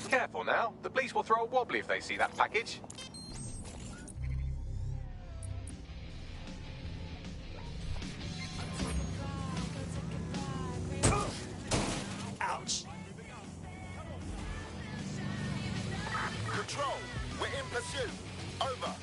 Careful now. The police will throw a wobbly if they see that package. Ouch. Control, we're in pursuit. Over.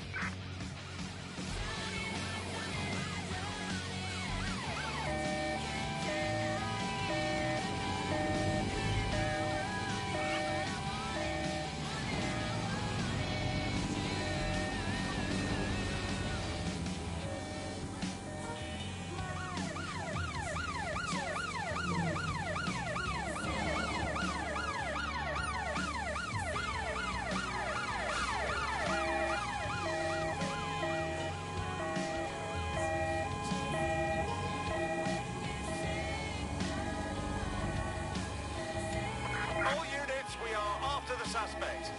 Suspect.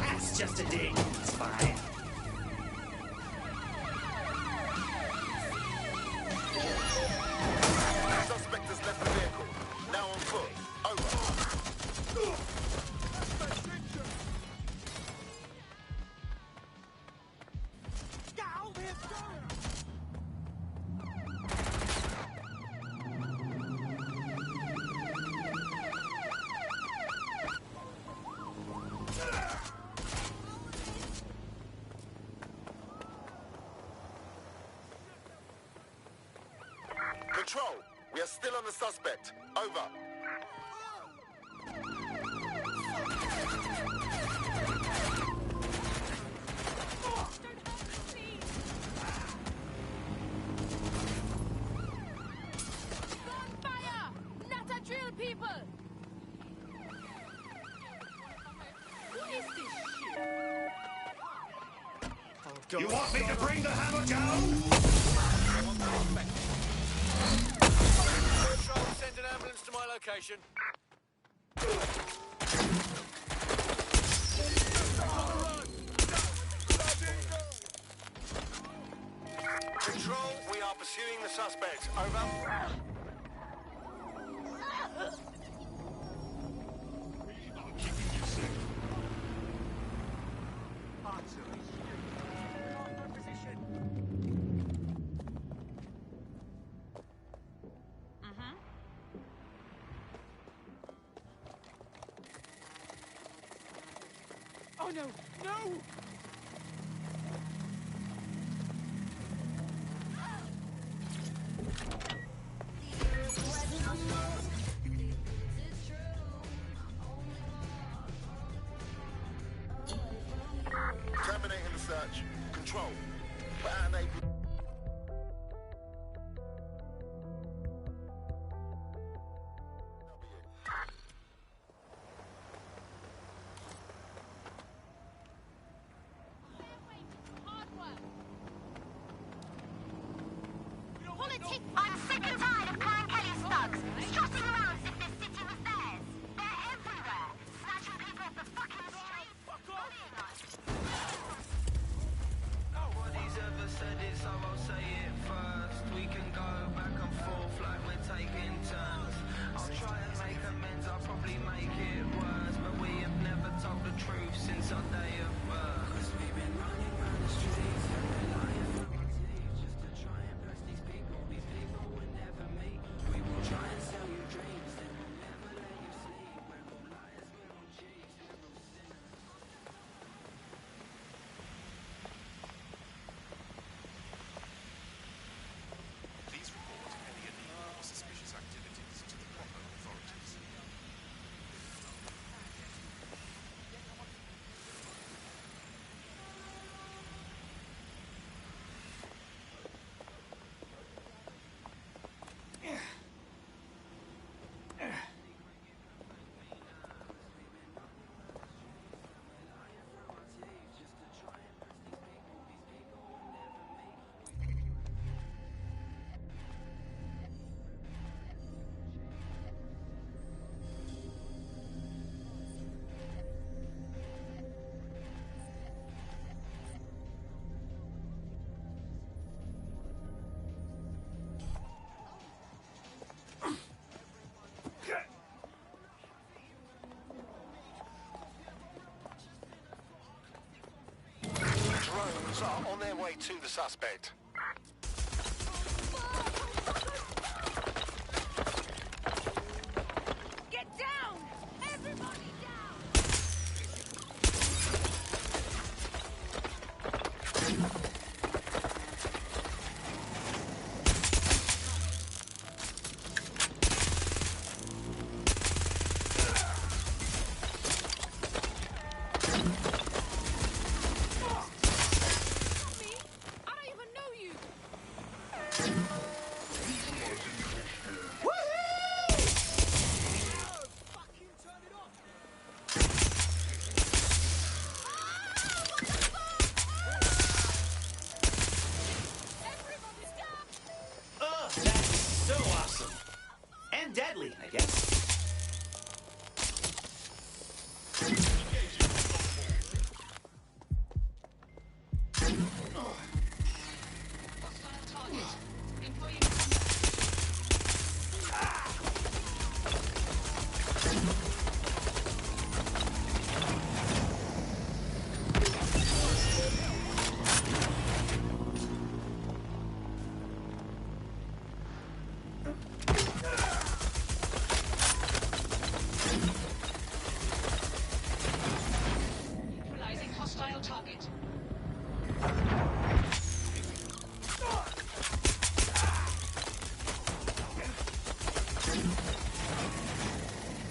That's just a dig. It's fine. Suspect has left the vehicle. Now on foot. Over. Control, we are still on the suspect. Over. Fire! Not a drill, people! What is this shit? You want me to bring the hammer down? Control, send an ambulance to my location. Control, we are pursuing the suspect. Over. Oh no! No! Terminating the search. Control. We're unable. way to the suspect. Get down! Everybody down! Me? I don't even know you! Fucking turn it off! Everybody's down! Oh, that's so awesome. And deadly, I guess. Neutralizing hostile target.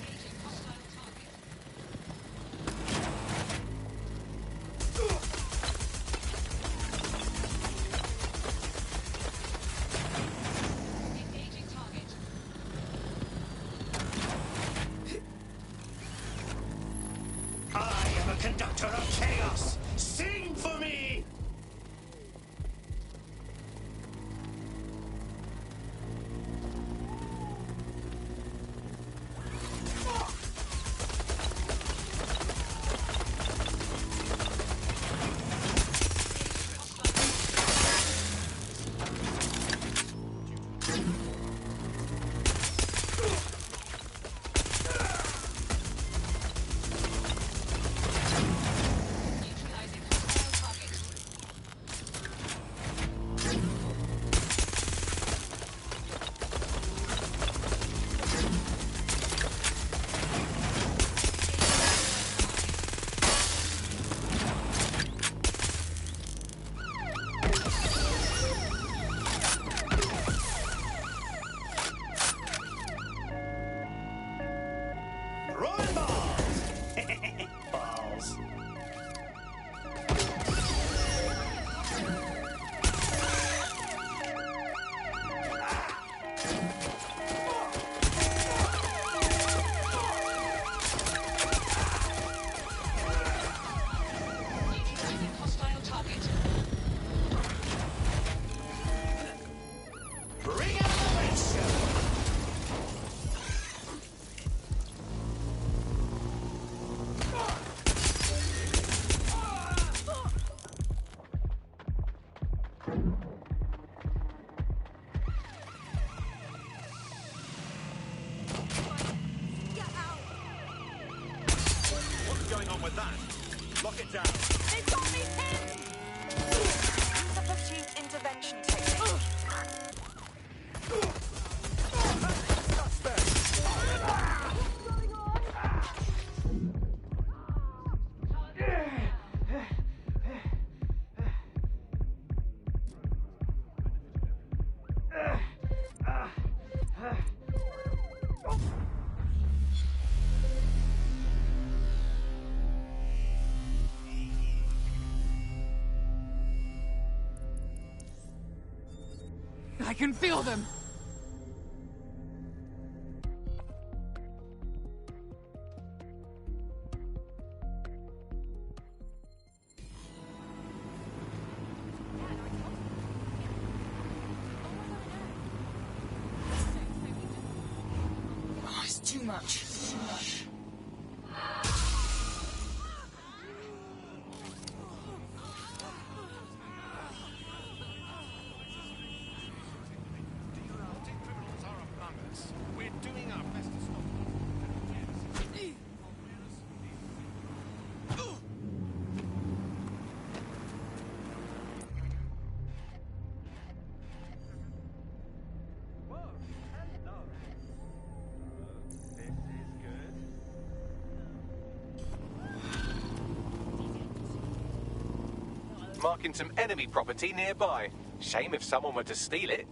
Engaging hostile target. Engaging target. I am a conductor of chaos. Sing for me! Neutralizing hostile target. Throwing balls! Balls. Neutralizing hostile target. Bring out the light show! Get out! What's going on with that? Lock it down. They've got me pinned! Use a pursuit intervention technique. I can feel them! Oh, it's too much. Too much. Criminals are among us. We're doing our best to stop them. marking some enemy property nearby. Shame if someone were to steal it.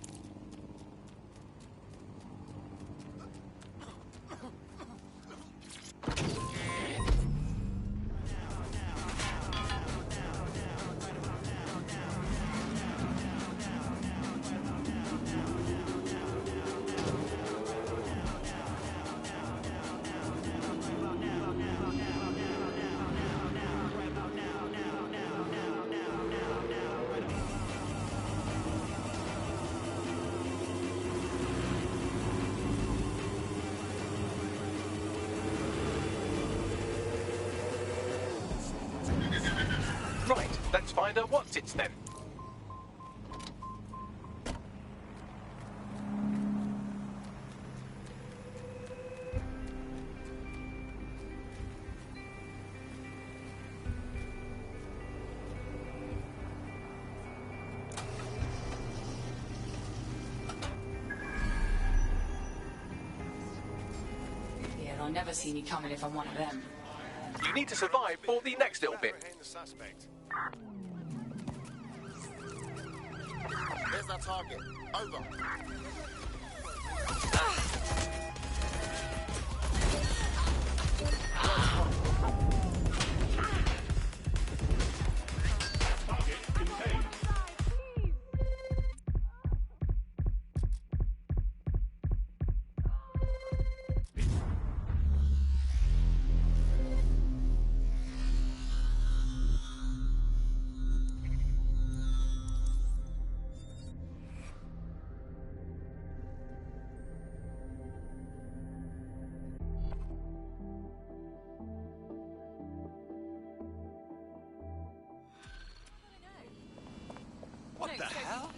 Right, let's find out what's it then. Yeah, they'll never see me coming if I'm one of them. You need to survive for the next little bit. Apprehend the suspect. There's our target. Over. What the hell?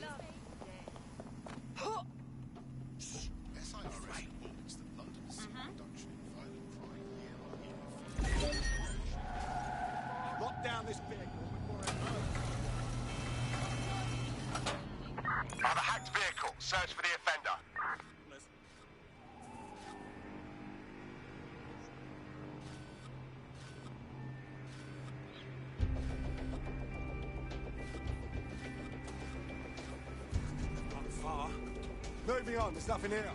Lock down this vehicle before it moves. Another hacked vehicle. Search for the offender. Not far. Moving on, there's nothing here.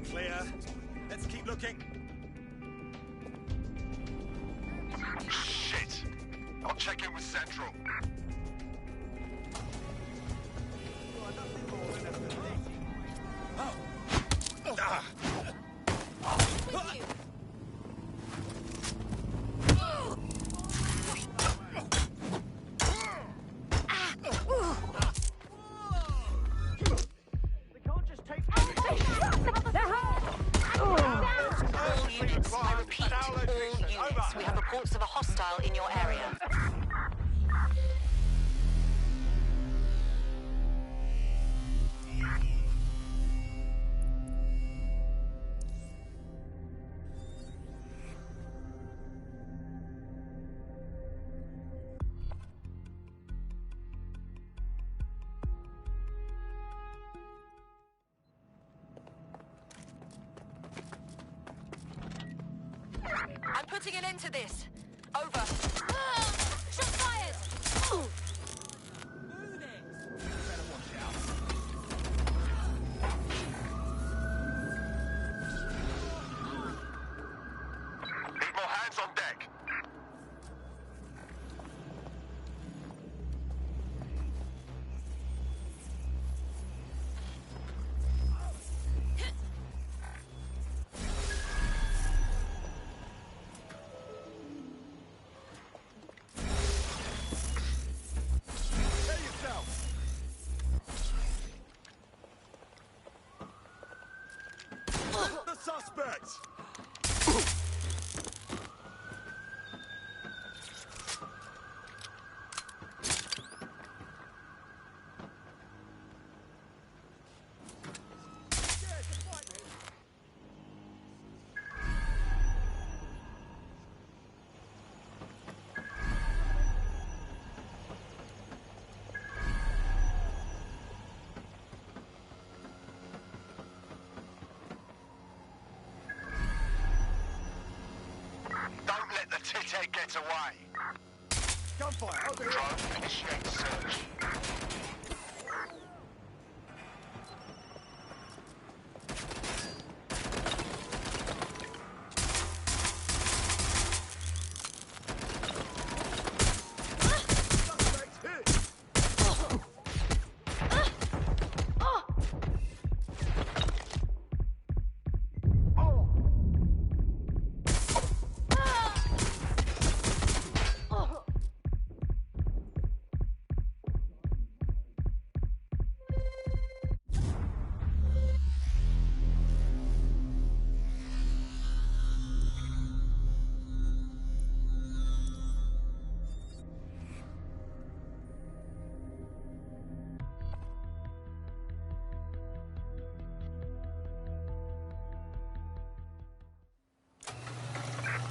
Clear. Let's keep looking. Shit. I'll check in with Central. All units, I repeat, all units. We have reports of a hostile in your area. I'm putting an end to this. Over. Shots fired! Need more hands on deck. Kill yourself! The suspect! Tite gets away. Gunfire, over here. Drone initiate search.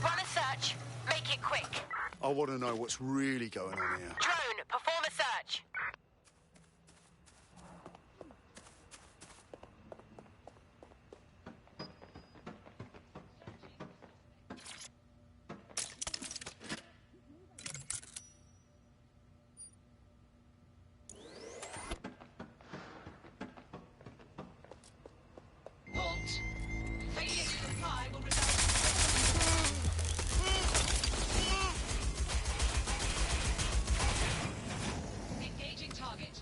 Run a search. Make it quick. I want to know what's really going on here. Drone, perform a search. Halt. Failure to comply will result in engaging target.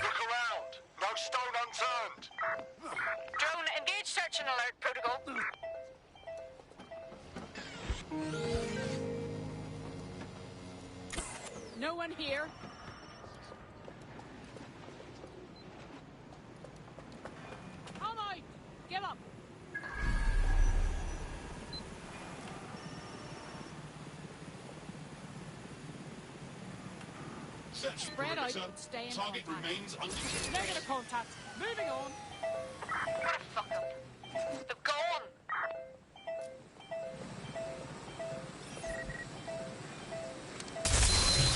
Look around. No stone unturned. Drone, engage search and alert protocol. No one here. Come on! Get up! Spread out and stay in Target contact. remains undetected. Negative contact. Moving on. What a fuck up. They've gone.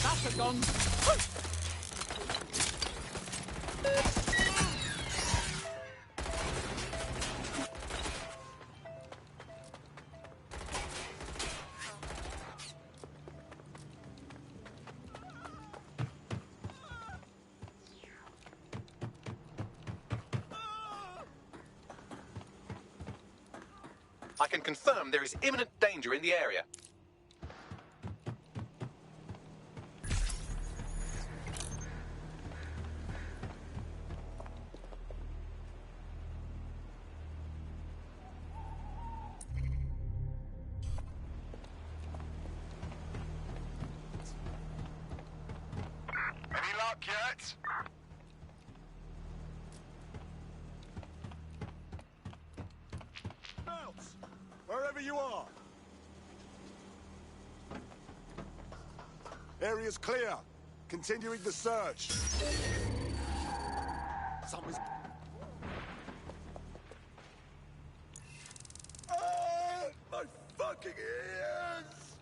That's a gun. I can confirm there is imminent danger in the area. Any luck yet? Bounce! Wherever you are. Area's clear. Continuing the search. Something's... Ah, my fucking ears!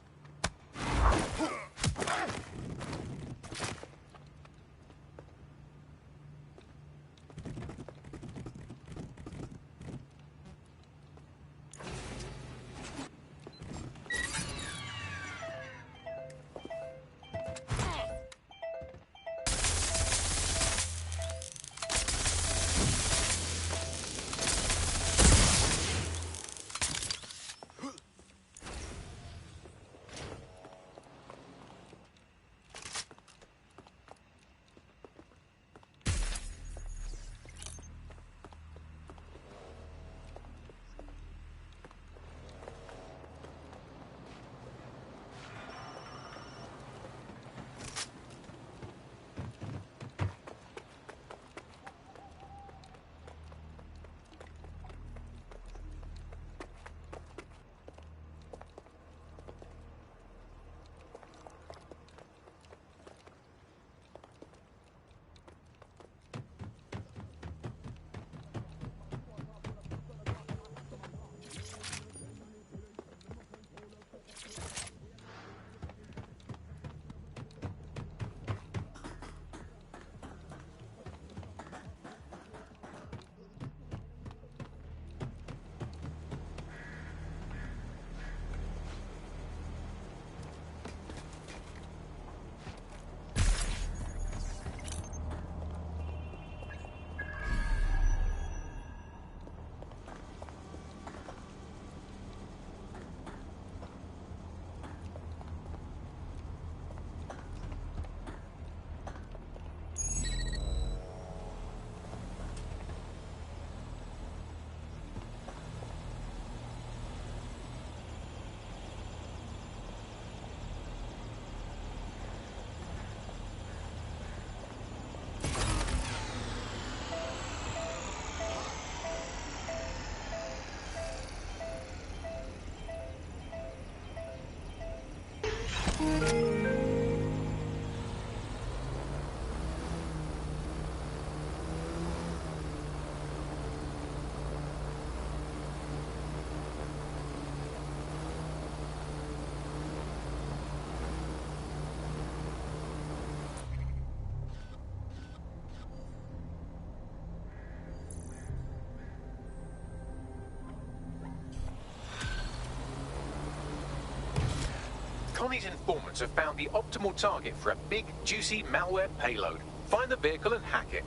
Colony's informants have found the optimal target for a big, juicy malware payload. Find the vehicle and hack it.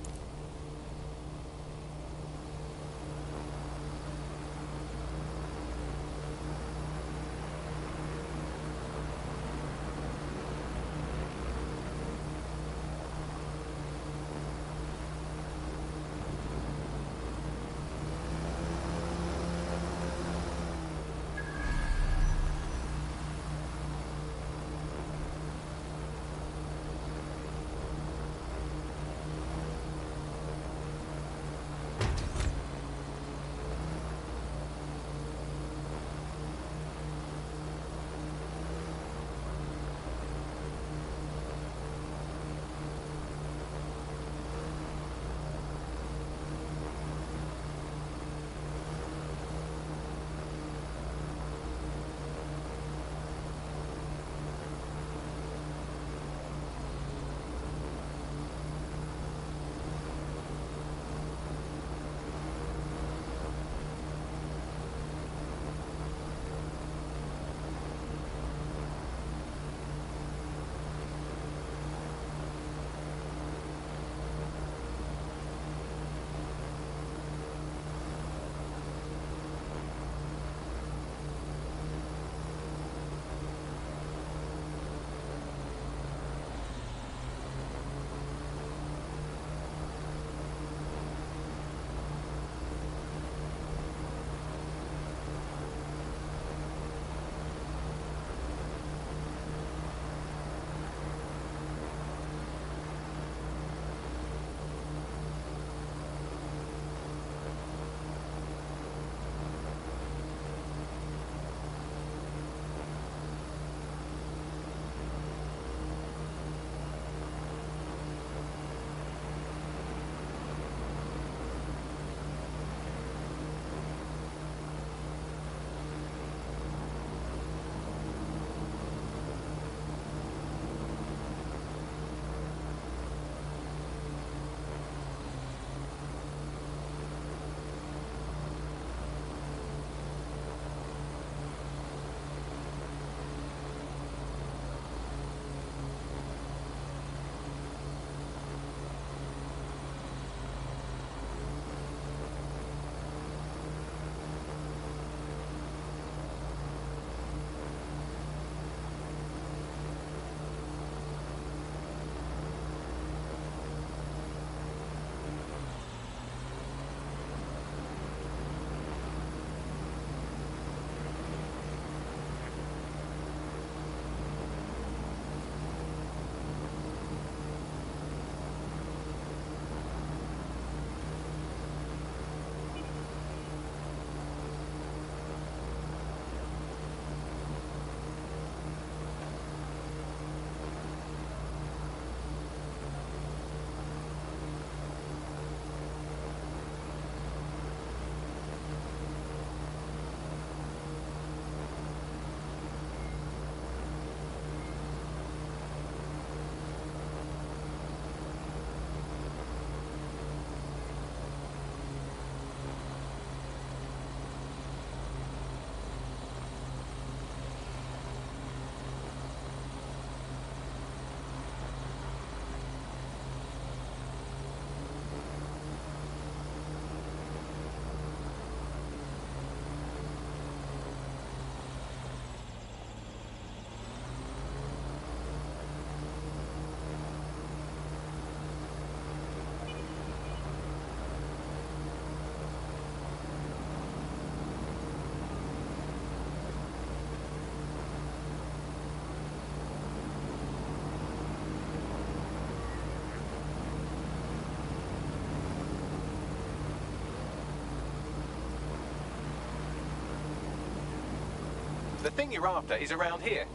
The thing you're after is around here.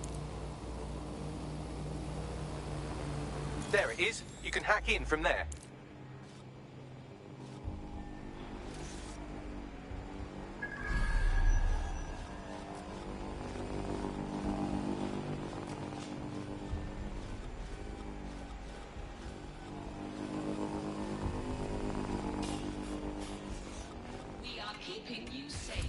There it is. You can hack in from there. We are keeping you safe.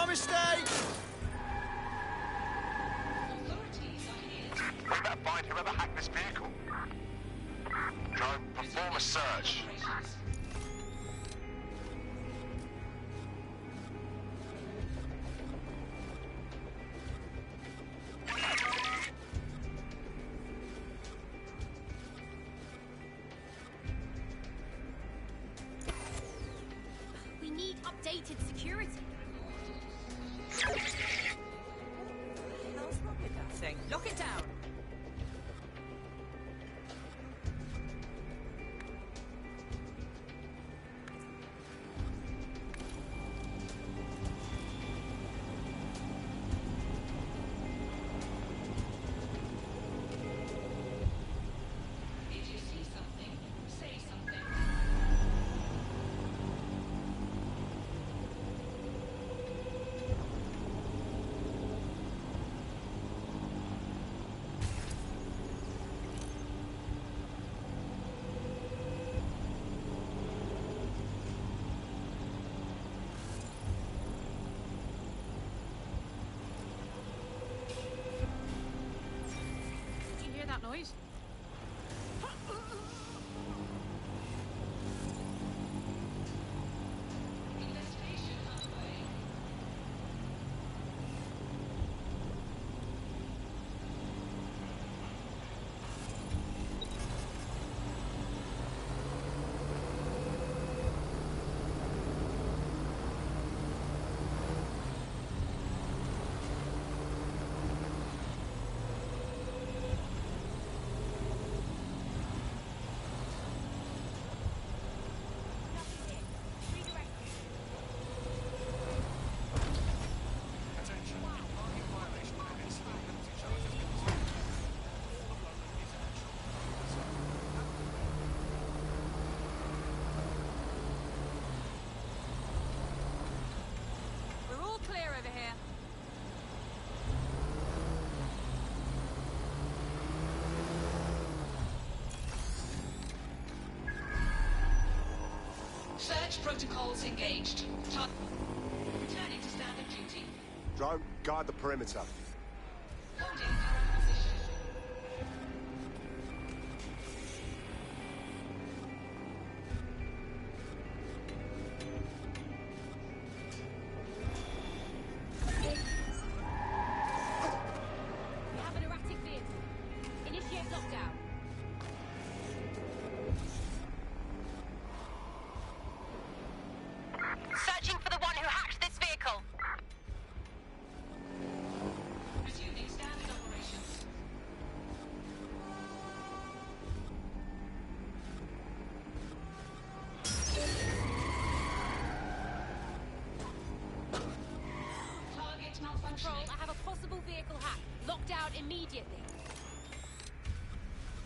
mistake! Authorities are here. We better find whoever hacked this vehicle. Drone, perform a search. Operations. We need updated security. How's wrong with that thing? Lock it down. If you see something, say something. Did you hear that noise? Investigation underway. Attention. Parking violation and incident penalty charge has been resolved. All of London is at We're all clear over here. Search protocols engaged. Returning to standard duty. Drone, guard the perimeter. Holding current position. We have an erratic vehicle. Initiate lockdown. Searching for the one who hacked this vehicle. Resuming standard operations. Target Control, malfunctioning. I have a possible vehicle hack. Lockdown immediately.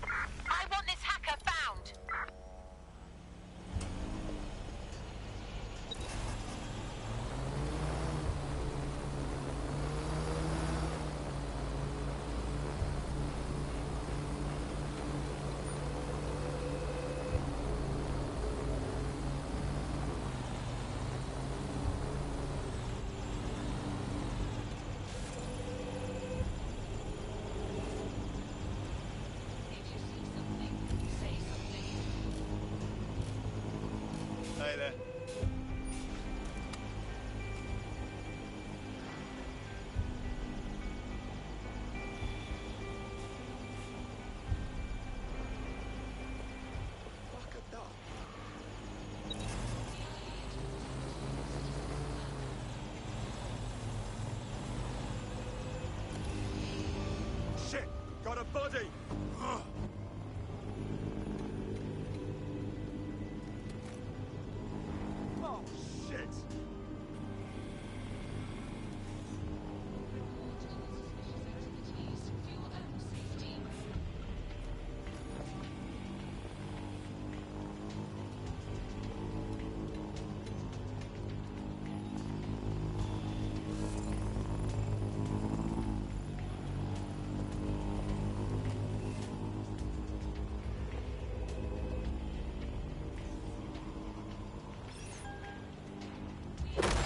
I want this hacker found. If you see something, say something. Hey there. Fuck a duck. Shit! Got a body! Ugh. Oh, shit! Activities, fuel and safety.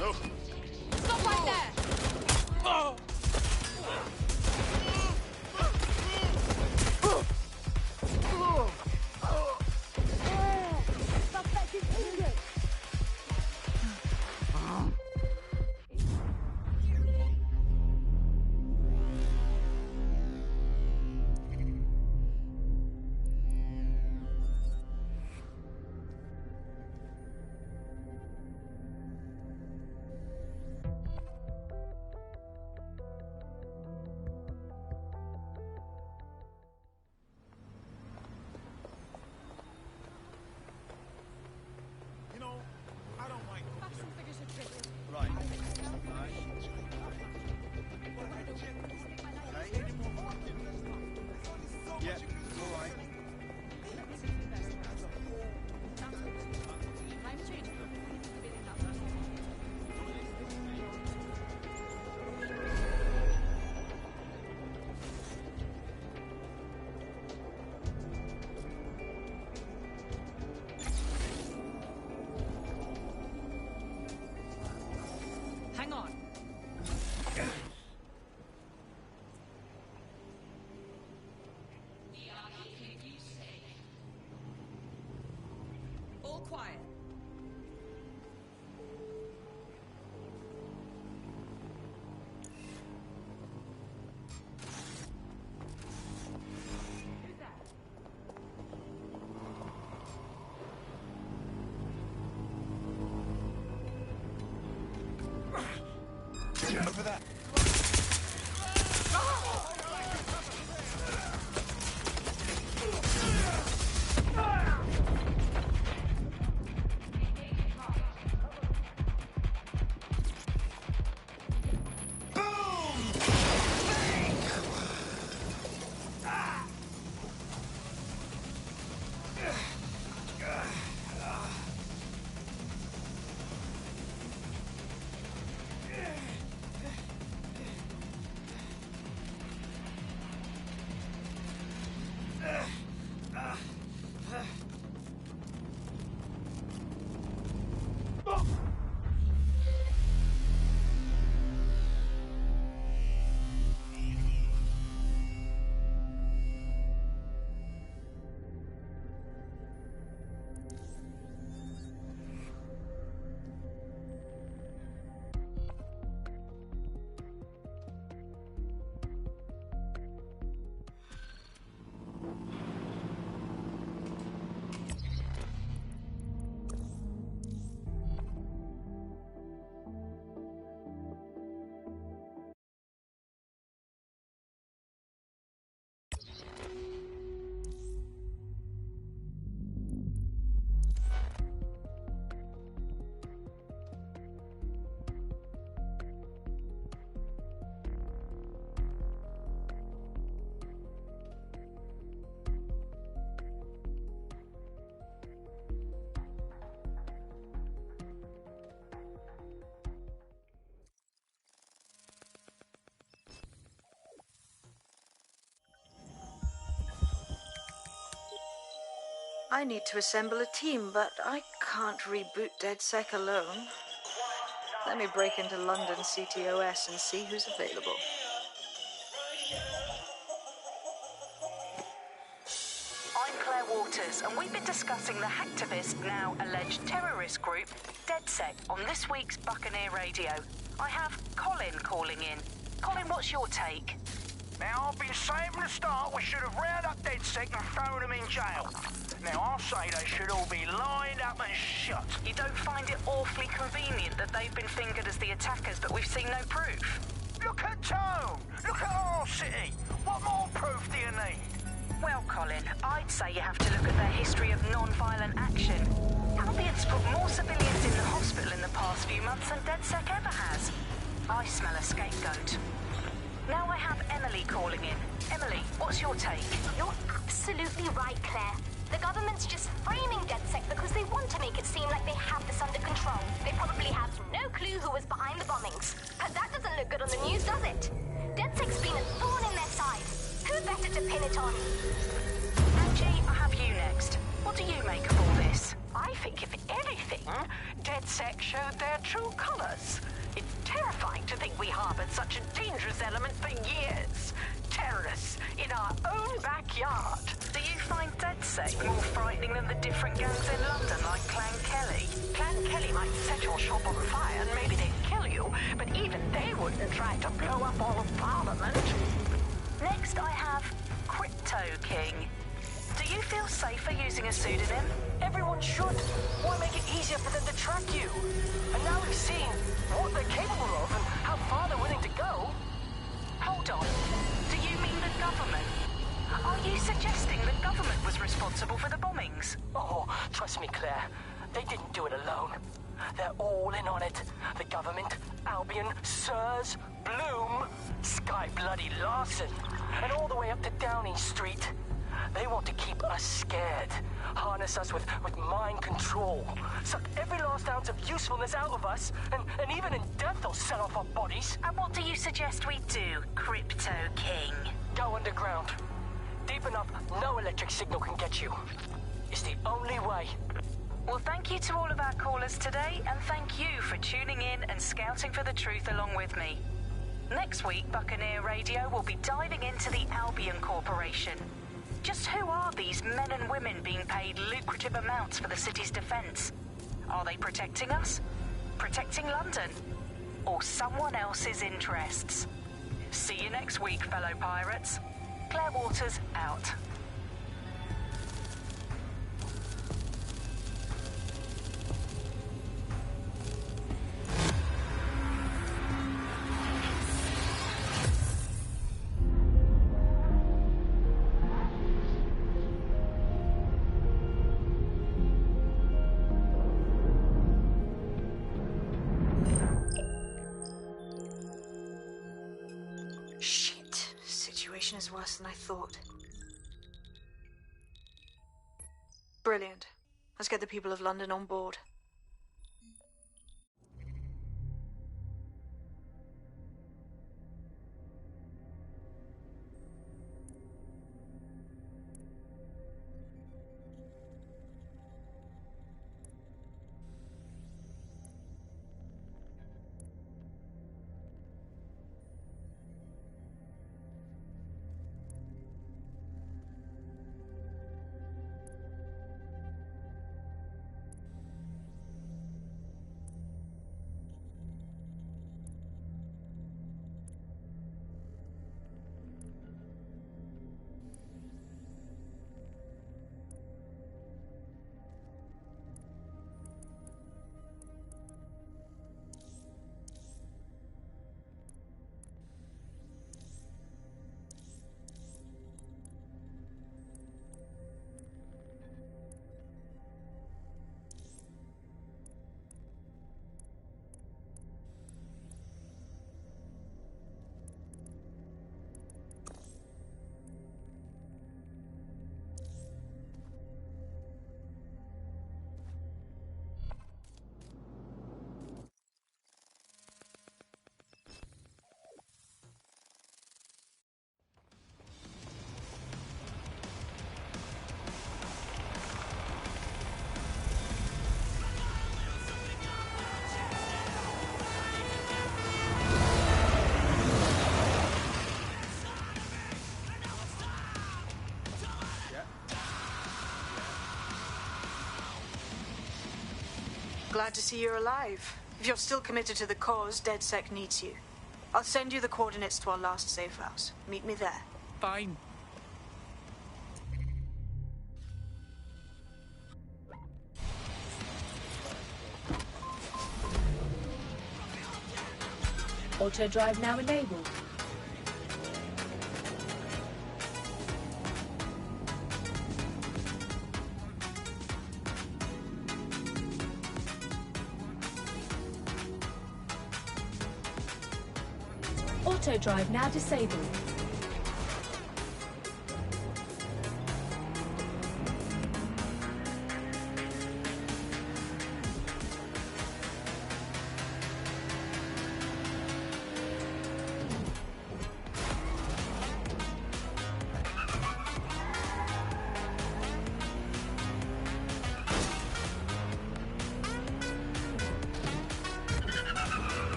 No. Stop right there! You know, I don't like Facts and figures are trivial. Right. Yeah, all right. Time's changing. Hang on. All quiet. Over there. I need to assemble a team, but I can't reboot DedSec alone. Let me break into London CTOS and see who's available. I'm Claire Waters, and we've been discussing the hacktivist, now alleged terrorist group, DedSec, on this week's Buccaneer Radio. I have Colin calling in. Colin, what's your take? Now, I've been saying from the start we should have rounded up DedSec and thrown them in jail. Now, I'll say they should all be lined up and shot. You don't find it awfully convenient that they've been fingered as the attackers, but we've seen no proof? Look at Tone! Look at our city! What more proof do you need? Well, Colin, I'd say you have to look at their history of non-violent action. Albion's put more civilians in the hospital in the past few months than DedSec ever has. I smell a scapegoat. Now I have Emily calling in. Emily, what's your take? You're absolutely right, Claire. The government's just framing DedSec because they want to make it seem like they have this under control. They probably have no clue who was behind the bombings. But that doesn't look good on the news, does it? DedSec's been a thorn in their side. Who better to pin it on? Angie, I have you next. What do you make of all this? I I think, if anything, DedSec showed their true colors. It's terrifying to think we harbored such a dangerous element for years. Terrorists in our own backyard. Do you find DedSec more frightening than the different gangs in London, like Clan Kelly? Clan Kelly might set your shop on fire and maybe they'd kill you, but even they wouldn't try to blow up all of Parliament. Next, I have Crypto King. Do you feel safer using a pseudonym? Everyone should. Why make it easier for them to track you? And now we've seen what they're capable of and how far they're willing to go. Hold on. Do you mean the government? Are you suggesting the government was responsible for the bombings? Oh, trust me, Claire. They didn't do it alone. They're all in on it. The government, Albion, Sirs, Bloom, Sky Bloody Larson, and all the way up to Downing Street. They want to keep us scared, harness us with mind control, suck every last ounce of usefulness out of us, and even in death they'll sell off our bodies. And what do you suggest we do, Crypto King? Go underground. Deep enough, no electric signal can get you. It's the only way. Well, thank you to all of our callers today, and thank you for tuning in and scouting for the truth along with me. Next week, Buccaneer Radio will be diving into the Albion Corporation. Just who are these men and women being paid lucrative amounts for the city's defense? Are they protecting us? Protecting London? Or someone else's interests? See you next week, fellow pirates. Claire Waters out. Is worse than I thought. Brilliant. Let's get the people of London on board. Glad to see you're alive. If you're still committed to the cause, DedSec needs you. I'll send you the coordinates to our last safe house. Meet me there. Fine. Auto drive now enabled. Auto drive now disabled.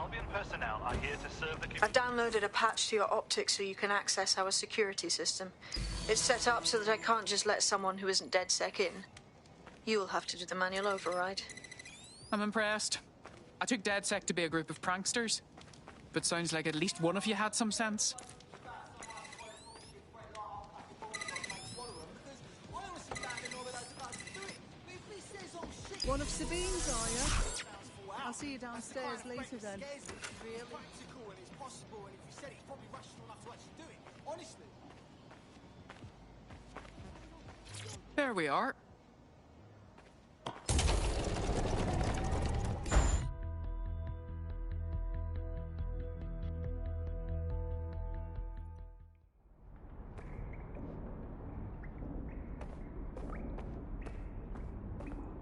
Albion personnel are here to serve the community. I've downloaded a patch to your optics so you can access our security system. It's set up so that I can't just let someone who isn't DedSec in. You'll have to do the manual override. I'm impressed. I took DedSec to be a group of pranksters, but sounds like at least one of you had some sense. One of Sabine's, are you? I'll see you downstairs later then. There we are.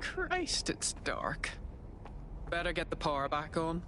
Christ, it's dark. Better get the power back on.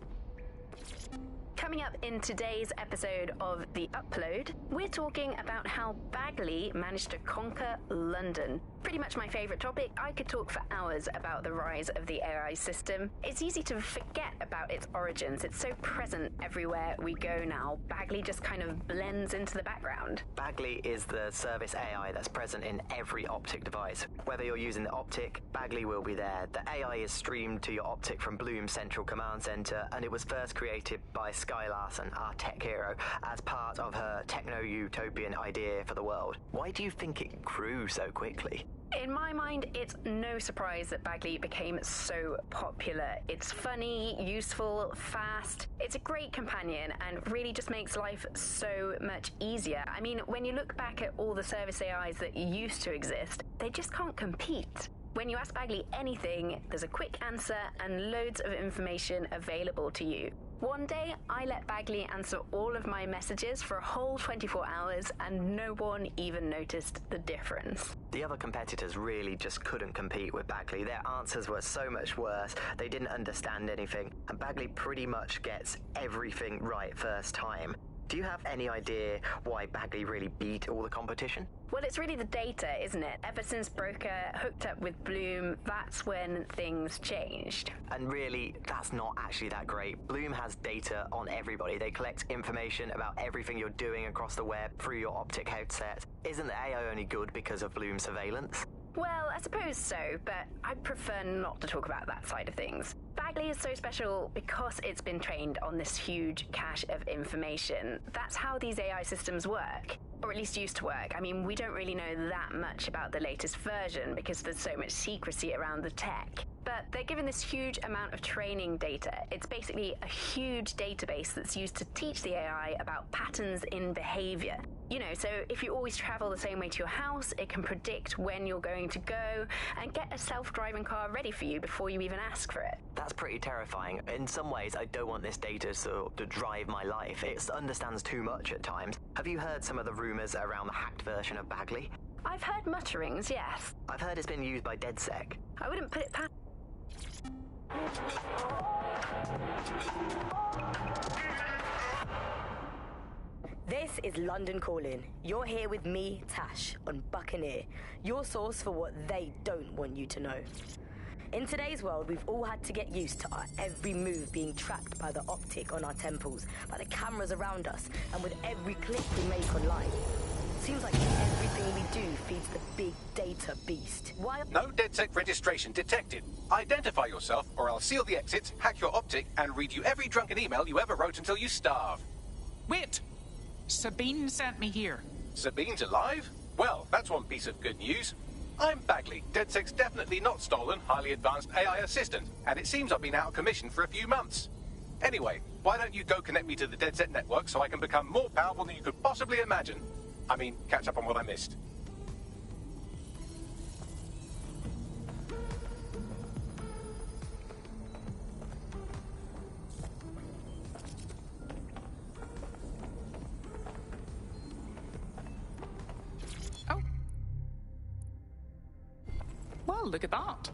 Coming up in today's episode of The Upload, we're talking about how Bagley managed to conquer London. Pretty much my favourite topic. I could talk for hours about the rise of the AI system. It's easy to forget about its origins. It's so present everywhere we go now. Bagley just kind of blends into the background. Bagley is the service AI that's present in every optic device. Whether you're using the optic, Bagley will be there. The AI is streamed to your optic from Bloom's central command center, and it was first created by Sky Larson, our tech hero, as part of her techno-utopian idea for the world. Why do you think it grew so quickly? In my mind, it's no surprise that Bagley became so popular. It's funny, useful, fast. It's a great companion and really just makes life so much easier. I mean, when you look back at all the service AIs that used to exist, they just can't compete. When you ask Bagley anything, there's a quick answer and loads of information available to you. One day, I let Bagley answer all of my messages for a whole 24 hours and no one even noticed the difference. The other competitors really just couldn't compete with Bagley. Their answers were so much worse, they didn't understand anything, and Bagley pretty much gets everything right first time. Do you have any idea why Bagley really beat all the competition? Well, it's really the data, isn't it? Ever since Broker hooked up with Bloom, that's when things changed. And really, that's not actually that great. Bloom has data on everybody. They collect information about everything you're doing across the web through your optic headset. Isn't the AI only good because of Bloom's surveillance? Well, I suppose so, but I'd prefer not to talk about that side of things. Bagley is so special because it's been trained on this huge cache of information. That's how these AI systems work, or at least used to work. I mean, we don't really know that much about the latest version because there's so much secrecy around the tech. But they're given this huge amount of training data. It's basically a huge database that's used to teach the AI about patterns in behavior. You know, so if you always travel the same way to your house, it can predict when you're going to go and get a self-driving car ready for you before you even ask for it. That's pretty terrifying. In some ways, I don't want this data to drive my life. It understands too much at times. Have you heard some of the rumors around the hacked version of Bagley? I've heard mutterings, yes. I've heard it's been used by DedSec. I wouldn't put it past... This is London Calling. You're here with me, Tash, on Buccaneer, your source for what they don't want you to know. In today's world, we've all had to get used to our every move being tracked by the optic on our temples, by the cameras around us, and with every click we make online. Seems like everything we do feeds the big data beast. Why? No DedSec registration detected. Identify yourself, or I'll seal the exits, hack your optic, and read you every drunken email you ever wrote until you starve. Wait! Sabine sent me here. Sabine's alive? Well, that's one piece of good news. I'm Bagley, DedSec's definitely not stolen, highly advanced AI assistant, and it seems I've been out of commission for a few months. Anyway, why don't you go connect me to the DedSec network so I can become more powerful than you could possibly imagine? I mean, catch up on what I missed. Oh. Well, look at that.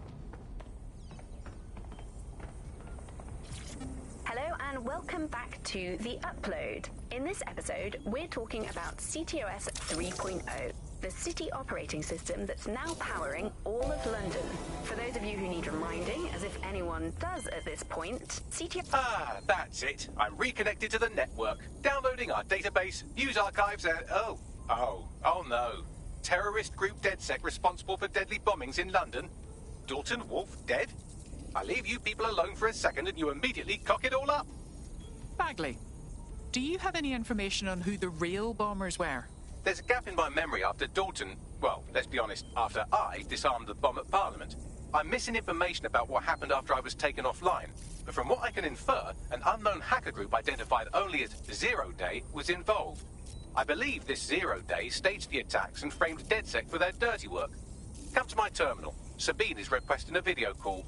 Hello and welcome back to The Upload. In this episode, we're talking about CTOS 3.0. the city operating system that's now powering all of London. For those of you who need reminding, as if anyone does at this point, CT... Ah, that's it. I'm reconnected to the network, downloading our database, news archives, and... Oh no. Terrorist group DedSec responsible for deadly bombings in London? Dalton Wolf dead? I leave you people alone for a second and you immediately cock it all up. Bagley, do you have any information on who the real bombers were? There's a gap in my memory after Dalton, well, let's be honest, after I disarmed the bomb at Parliament. I'm missing information about what happened after I was taken offline, but from what I can infer, an unknown hacker group identified only as Zero Day was involved. I believe this Zero Day staged the attacks and framed DedSec for their dirty work. Come to my terminal. Sabine is requesting a video call.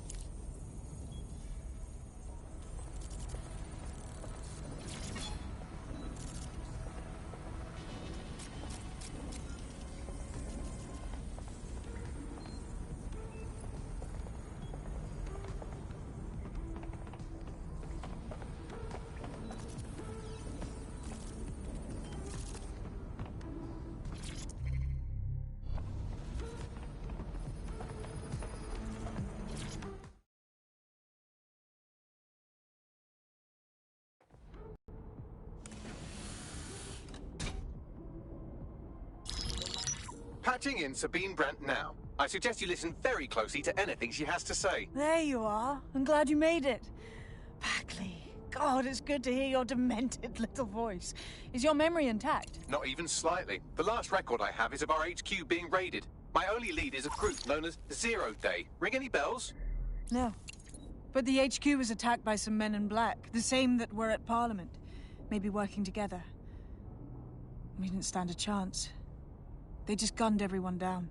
Patching in Sabine Brandt now. I suggest you listen very closely to anything she has to say. There you are. I'm glad you made it. Bagley, God, it's good to hear your demented little voice. Is your memory intact? Not even slightly. The last record I have is of our HQ being raided. My only lead is a group known as Zero Day. Ring any bells? No. But the HQ was attacked by some men in black, the same that were at Parliament. Maybe working together. We didn't stand a chance. They just gunned everyone down.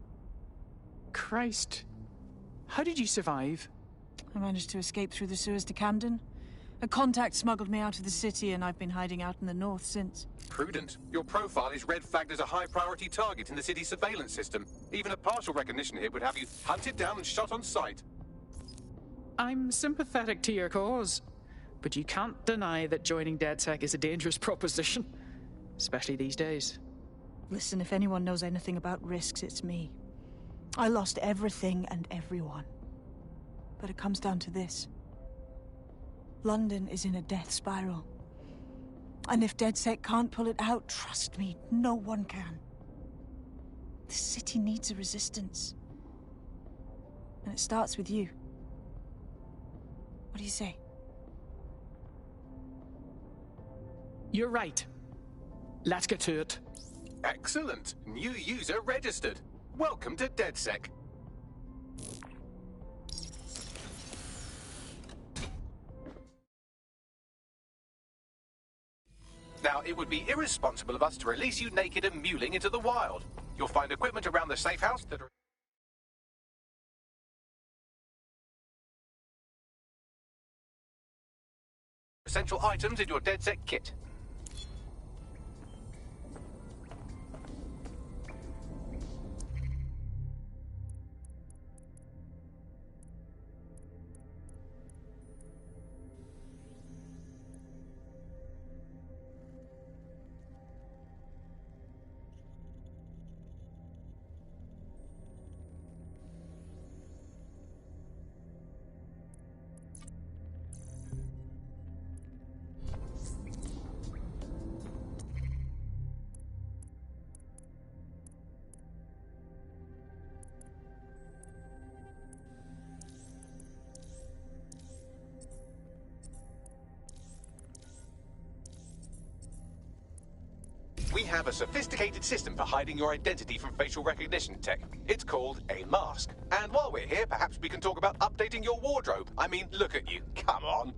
Christ. How did you survive? I managed to escape through the sewers to Camden. A contact smuggled me out of the city, and I've been hiding out in the north since. Prudent. Your profile is red flagged as a high-priority target in the city's surveillance system. Even a partial recognition here would have you hunted down and shot on sight. I'm sympathetic to your cause, but you can't deny that joining DedSec is a dangerous proposition, especially these days. Listen, if anyone knows anything about risks, it's me. I lost everything and everyone. But it comes down to this. London is in a death spiral. And if DedSec can't pull it out, trust me, no one can. The city needs a resistance. And it starts with you. What do you say? You're right. Let's get to it. Excellent. New user registered. Welcome to DedSec. Now, it would be irresponsible of us to release you naked and mewling into the wild. You'll find equipment around the safe house that are... essential items in your DedSec kit. We have a sophisticated system for hiding your identity from facial recognition tech. It's called a mask. And while we're here, perhaps we can talk about updating your wardrobe. I mean, look at you. Come on.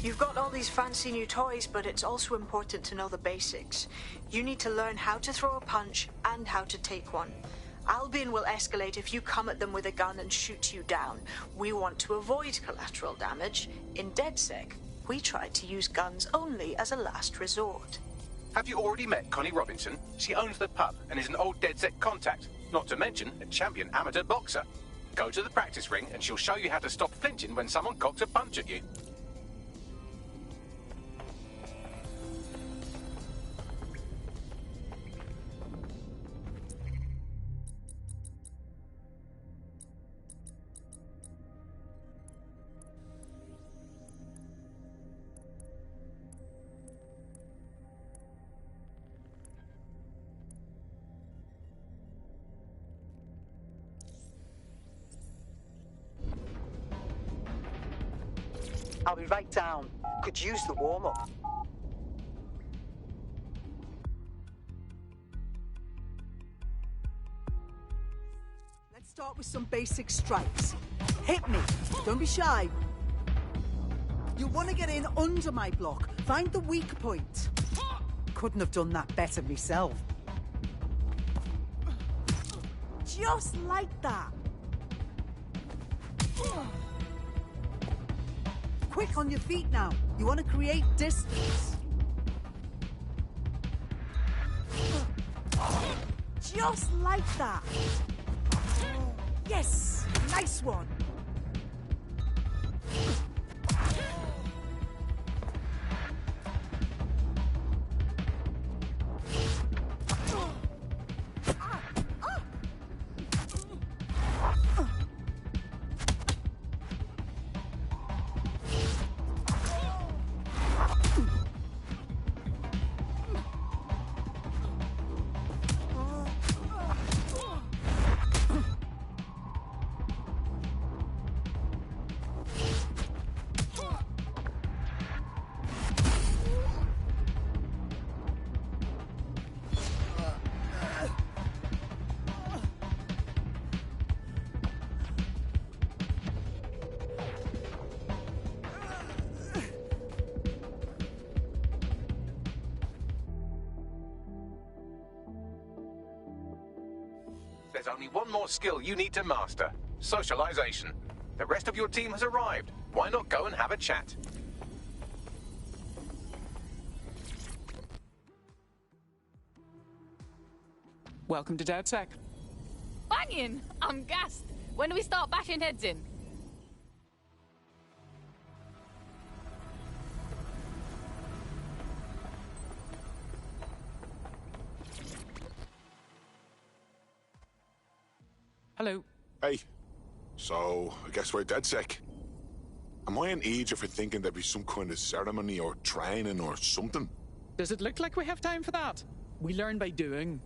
You've got all these fancy new toys, but it's also important to know the basics. You need to learn how to throw a punch and how to take one. Albion will escalate if you come at them with a gun and shoot you down. We want to avoid collateral damage. In DedSec, we tried to use guns only as a last resort. Have you already met Connie Robinson? She owns the pub and is an old DedSec contact, not to mention a champion amateur boxer. Go to the practice ring and she'll show you how to stop flinching when someone cocks a punch at you. I'll be right down. Could use the warm-up. Let's start with some basic strikes. Hit me. Don't be shy. You want to get in under my block. Find the weak point. Couldn't have done that better myself. Just like that. Quick on your feet now. You want to create distance. Just like that. Yes, nice one. There's only one more skill you need to master. Socialization. The rest of your team has arrived. Why not go and have a chat? Welcome to DedSec. Banging! I'm gassed. When do we start bashing heads in? Hello. Hey. So, I guess we're DedSec. Am I an idiot for thinking there'd be some kind of ceremony or training or something? Does it look like we have time for that? We learn by doing.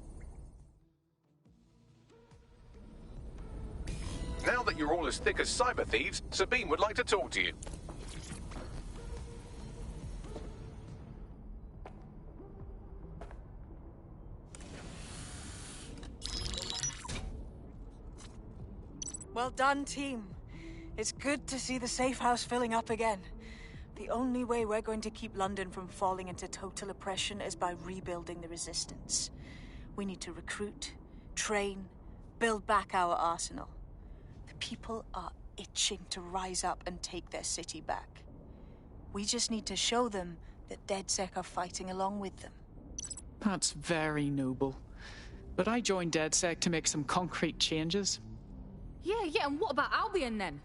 Now that you're all as thick as cyber thieves, Sabine would like to talk to you. Well done, team. It's good to see the safe house filling up again. The only way we're going to keep London from falling into total oppression is by rebuilding the resistance. We need to recruit, train, build back our arsenal. The people are itching to rise up and take their city back. We just need to show them that DedSec are fighting along with them. That's very noble. But I joined DedSec to make some concrete changes. Yeah, and what about Albion then?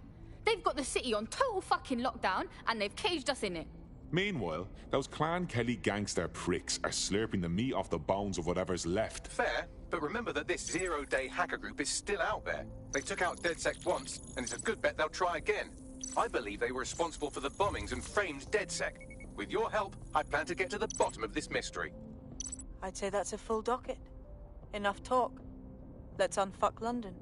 They've got the city on total fucking lockdown and they've caged us in it. Meanwhile, those Clan Kelly gangster pricks are slurping the meat off the bones of whatever's left. Fair, but remember that this zero-day hacker group is still out there. They took out DedSec once, and it's a good bet they'll try again. I believe they were responsible for the bombings and framed DedSec. With your help, I plan to get to the bottom of this mystery. I'd say that's a full docket. Enough talk. Let's unfuck London.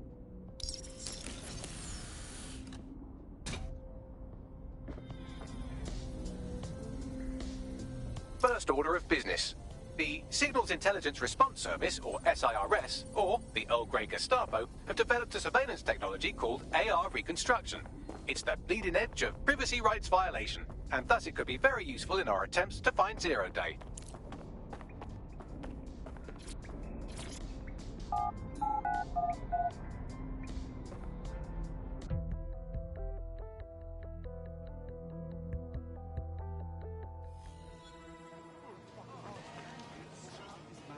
First order of business. The Signals Intelligence Response Service, or SIRS, or the Earl Grey Gestapo, have developed a surveillance technology called AR Reconstruction. It's the bleeding edge of privacy rights violation, and thus it could be very useful in our attempts to find Zero Day.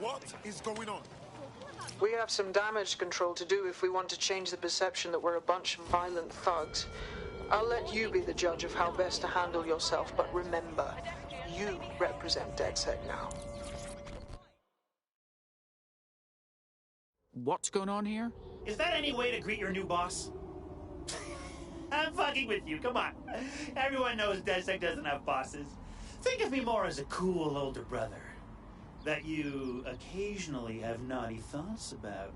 What is going on? We have some damage control to do if we want to change the perception that we're a bunch of violent thugs. I'll let you be the judge of how best to handle yourself, but remember, you represent DedSec now. What's going on here? Is that any way to greet your new boss? I'm fucking with you, come on. Everyone knows DedSec doesn't have bosses. Think of me more as a cool older brother that you occasionally have naughty thoughts about.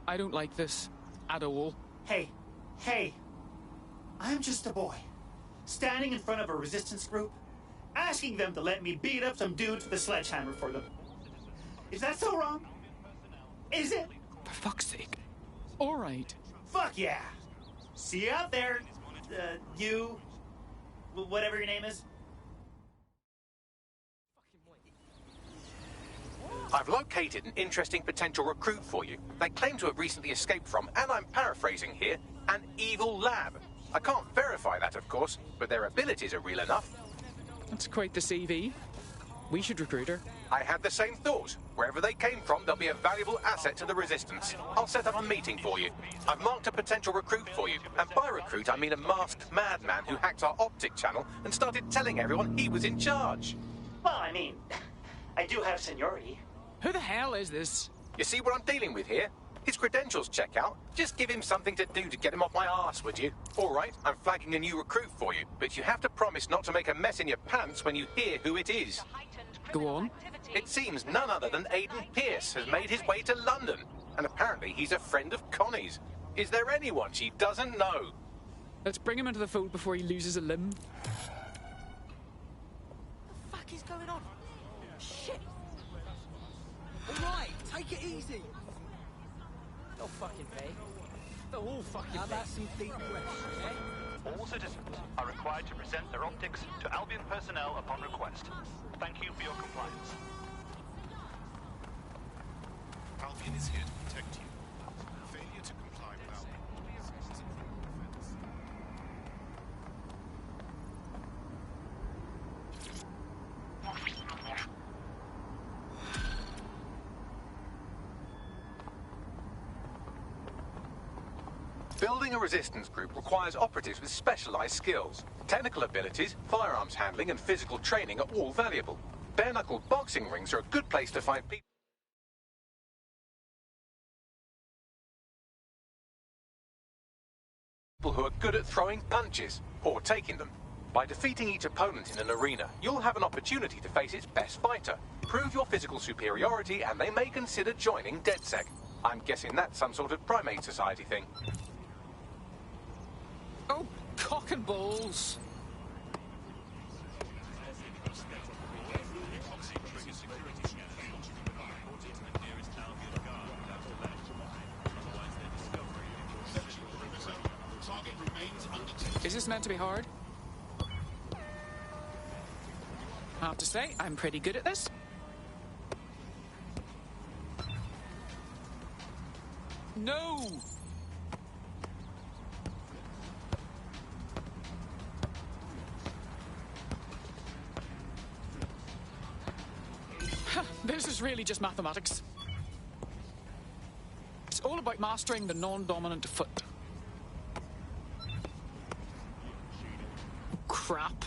I don't like this at all. Hey, I'm just a boy, standing in front of a resistance group, asking them to let me beat up some dudes with a sledgehammer for them. Is that so wrong? Is it? For fuck's sake. All right. Fuck yeah. See you out there, you, whatever your name is. I've located an interesting potential recruit for you. They claim to have recently escaped from, and I'm paraphrasing here, an evil lab. I can't verify that, of course, but their abilities are real enough. That's quite the CV. We should recruit her. I had the same thought. Wherever they came from, they'll be a valuable asset to the Resistance. I'll set up a meeting for you. I've marked a potential recruit for you, and by recruit I mean a masked madman who hacked our optic channel and started telling everyone he was in charge. Well, I mean, I do have seniority. Who the hell is this? You see what I'm dealing with here? His credentials check out. Just give him something to do to get him off my arse, would you? All right, I'm flagging a new recruit for you, but you have to promise not to make a mess in your pants when you hear who it is. Go on. It seems none other than Aidan Pierce has made his way to London, and apparently he's a friend of Connie's. Is there anyone she doesn't know? Let's bring him into the fold before he loses a limb. What the fuck is going on? Shit! Alright, take it easy. They'll fucking pay. They'll all fucking pay. How about some deep breaths, eh? All citizens are required to present their optics to Albion personnel upon request. Thank you for your compliance. Albion is here to protect you. Failure to comply with Albion is an offense. Building a resistance group requires operatives with specialized skills. Technical abilities, firearms handling, and physical training are all valuable. Bare-knuckle boxing rings are a good place to find people who are good at throwing punches, or taking them. By defeating each opponent in an arena, you'll have an opportunity to face its best fighter. Prove your physical superiority, and they may consider joining DedSec. I'm guessing that's some sort of primate society thing. Oh, cock and balls. Is this meant to be hard? I have to say, I'm pretty good at this. No! This is really just mathematics. It's all about mastering the non-dominant foot. Crap.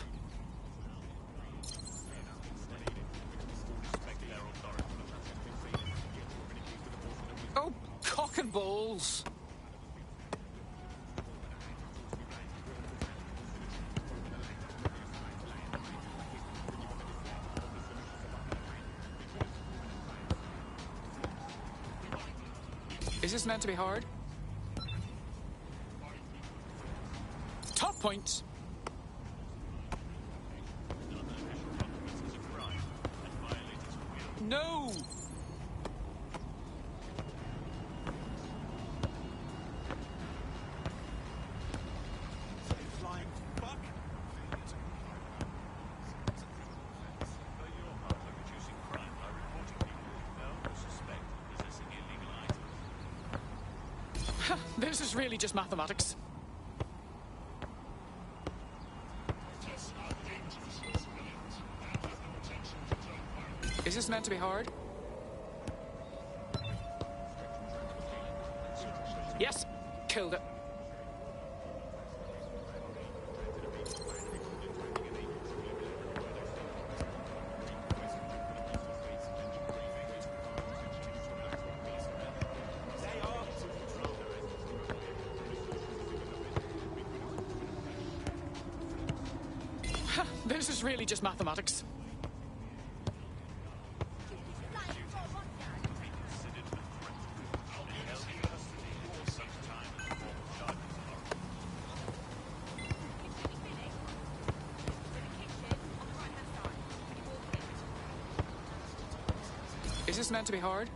Oh, cock and balls. Is this meant to be hard? Top points. No! Flying fuck. This is really just mathematics. Is this meant to be hard? Yes! Killed it. This is really just mathematics. Is this meant to be hard?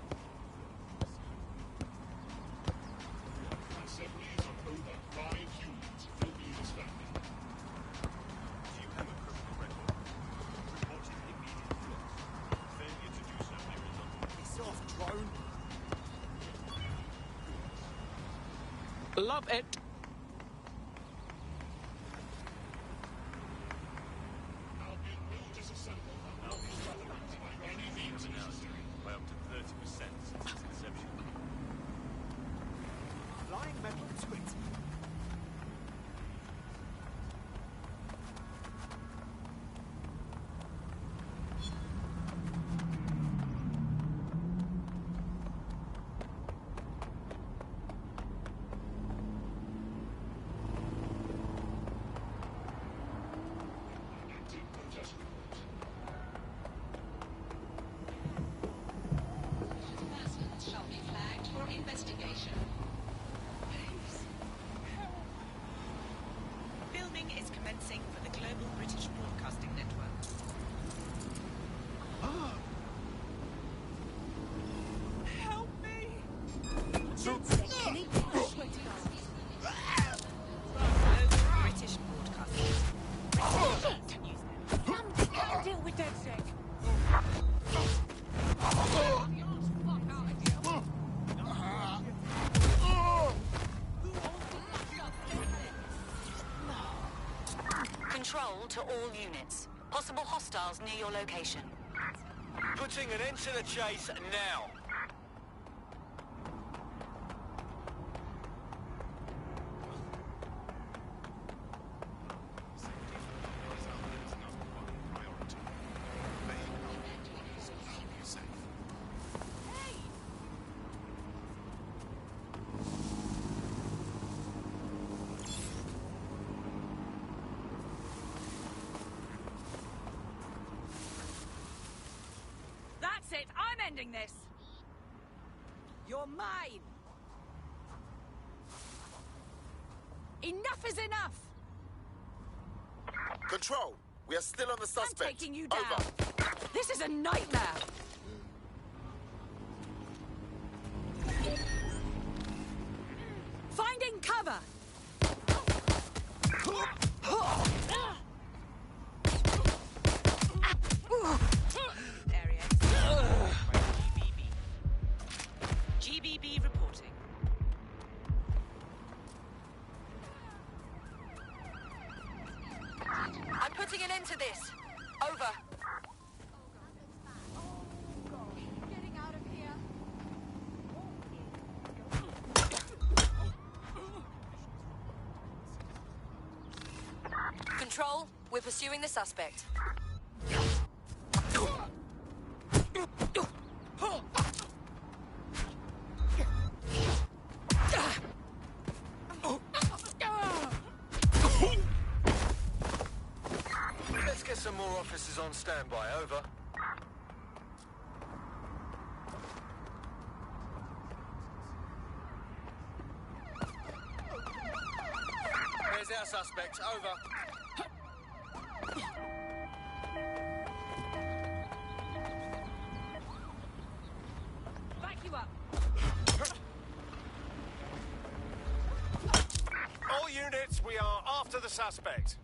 Love it. By up to 30% since inception. Flying metal twit. Shall be flagged for investigation. Filming is commencing for the Global British Broadcasting Network. Help me! Global British Broadcasting. I'll deal with DedSec. Control to all units. Possible hostiles near your location. Putting an end to the chase now. That's it! I'm ending this! You're mine! Enough is enough! Control, we are still on the suspect. I'm taking you down! Over. This is a nightmare! Finding cover! Area GBB reporting. I'm putting an end to this. Over. Getting out of here. Control, we're pursuing the suspect. Let's get some more officers on standby. Over. Where's our suspect? Over. Back you up. All units, we are after the suspect.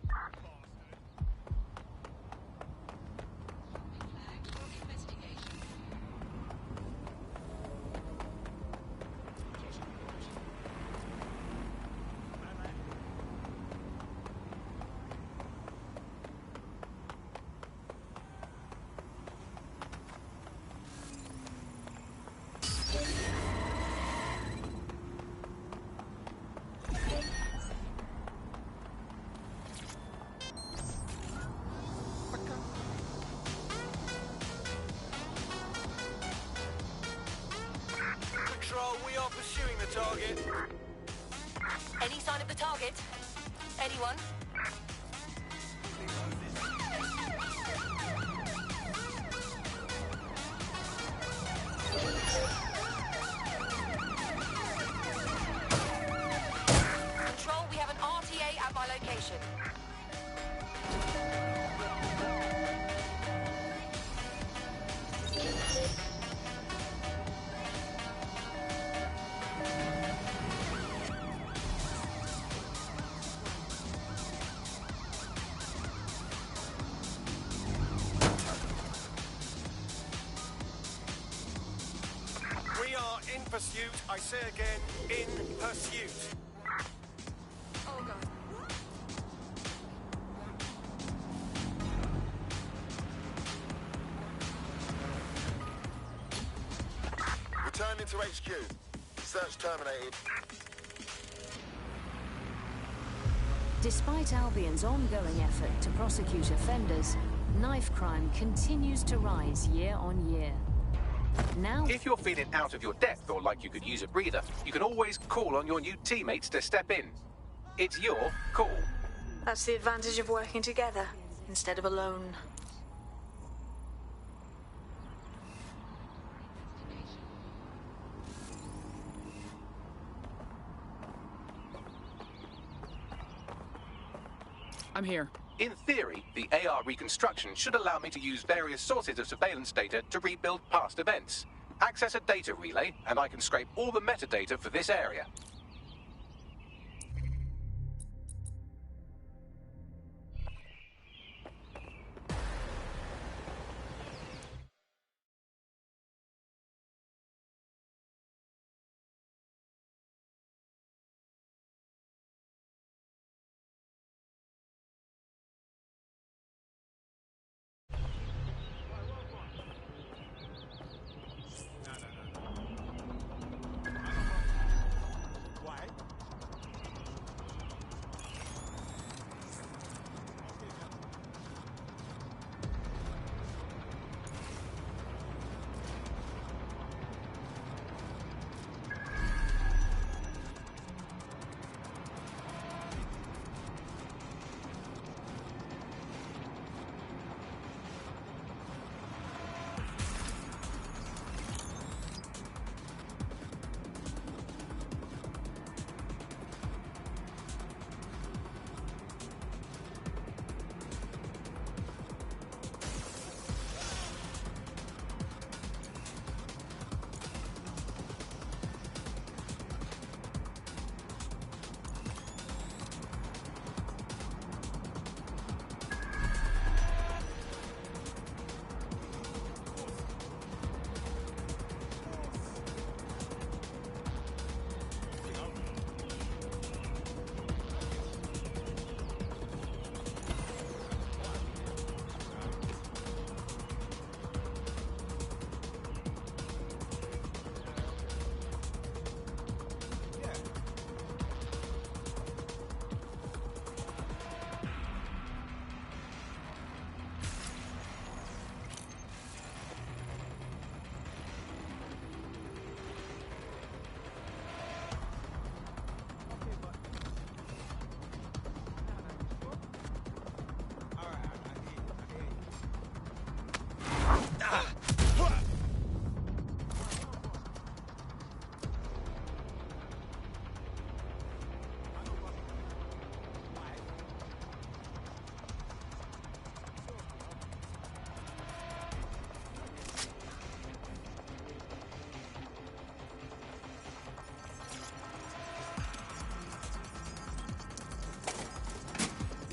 target. Any sign of the target? Anyone? Control, we have an RTA at my location. We are in pursuit. I say again, in pursuit. Oh god. Returning to HQ. Search terminated. Despite Albion's ongoing effort to prosecute offenders, knife crime continues to rise year on year. Now, If you're feeling out of your depth or like you could use a breather, you can always call on your new teammates to step in. It's your call. That's the advantage of working together instead of alone. I'm here. In theory, the AR reconstruction should allow me to use various sources of surveillance data to rebuild past events. Access a data relay, and I can scrape all the metadata for this area.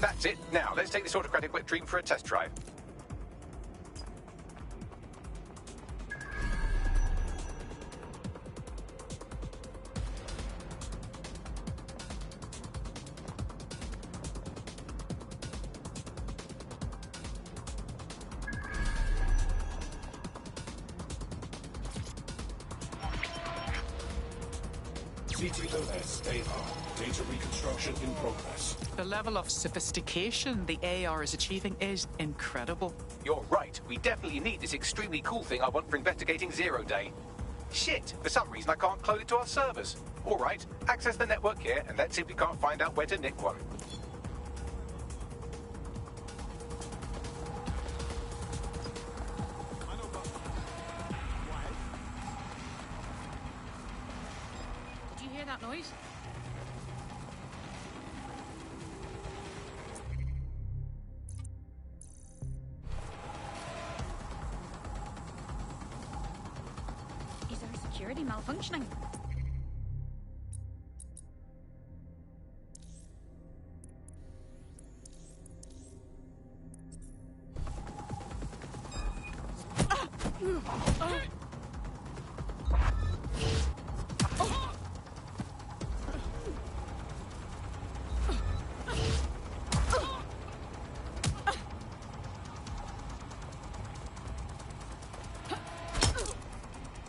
That's it. Now, let's take this autocratic wet dream for a test drive. CTOS AR. Data reconstruction in progress. The level of sophistication the AR is achieving is incredible. You're right. We definitely need this extremely cool thing I want for investigating Zero Day. Shit, for some reason I can't clone it to our servers. Alright, access the network here and let's see if we can't find out where to nick one. Did you hear that noise? Is our security malfunctioning?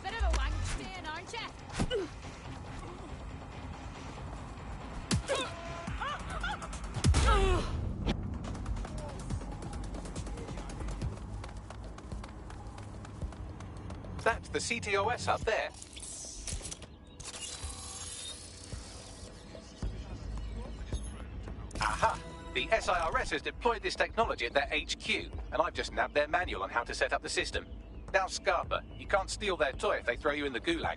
Bit of a wank man, aren't you? That's the CTOS up there. Aha! The SIRS has deployed this technology at their HQ, and I've just nabbed their manual on how to set up the system. Now, Scarpa, you can't steal their toy if they throw you in the gulag.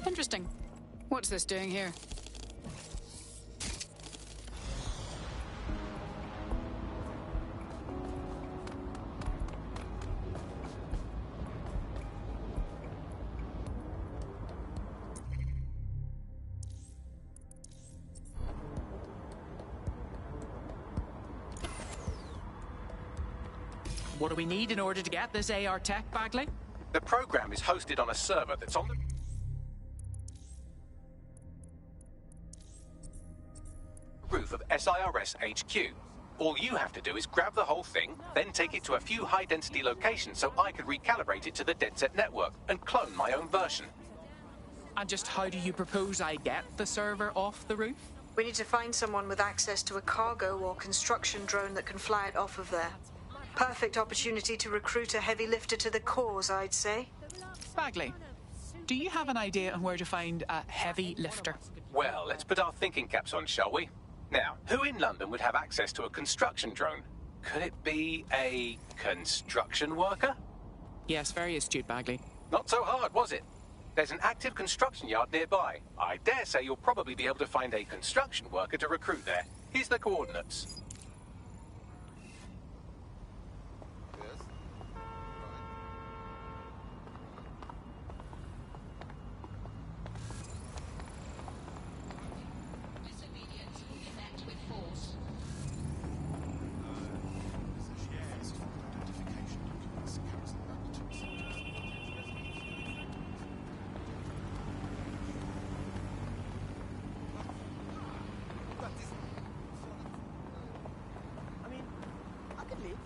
Interesting. What's this doing here? What do we need in order to get this AR tech, Bagley? The program is hosted on a server that's on the roof of SIRS HQ. All you have to do is grab the whole thing, then take it to a few high-density locations so I could recalibrate it to the DedSec network and clone my own version. And just how do you propose I get the server off the roof? We need to find someone with access to a cargo or construction drone that can fly it off of there. Perfect opportunity to recruit a heavy lifter to the cause, I'd say. Bagley, do you have an idea on where to find a heavy lifter? Well, let's put our thinking caps on, shall we? Now, who in London would have access to a construction drone? Could it be a construction worker? Yes, very astute, Bagley. Not so hard, was it? There's an active construction yard nearby. I dare say you'll probably be able to find a construction worker to recruit there. Here's the coordinates. Disobedience will be met with force. I mean, I could leave.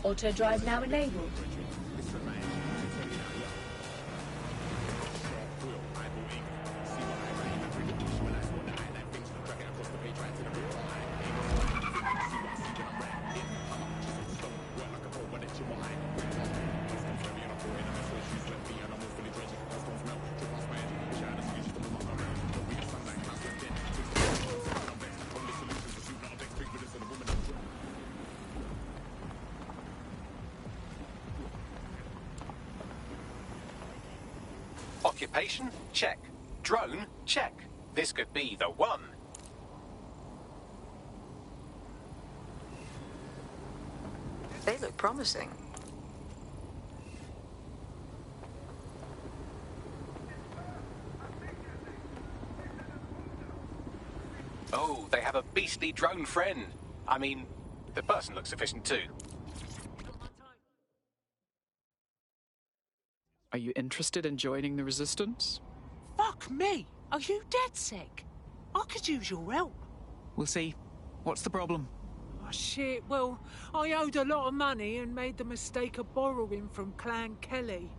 Auto drive now enabled. Occupation? Check. Drone? Check. This could be the one. They look promising. Oh, they have a beastly drone friend. I mean, the person looks efficient too. Are you interested in joining the Resistance? Fuck me! Are you dead sick? I could use your help. We'll see. What's the problem? Oh, shit. Well, I owed a lot of money and made the mistake of borrowing from Clan Kelly.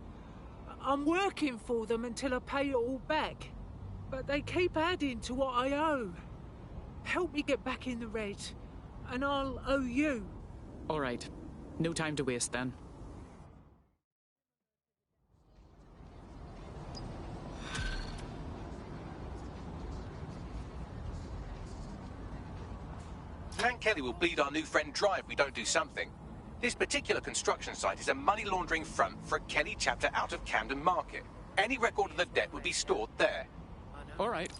I'm working for them until I pay it all back. But they keep adding to what I owe. Help me get back in the red, and I'll owe you. All right. No time to waste then. Clan Kelly will bleed our new friend dry if we don't do something. This particular construction site is a money laundering front for a Kelly chapter out of Camden Market. Any record of the debt would be stored there. All right.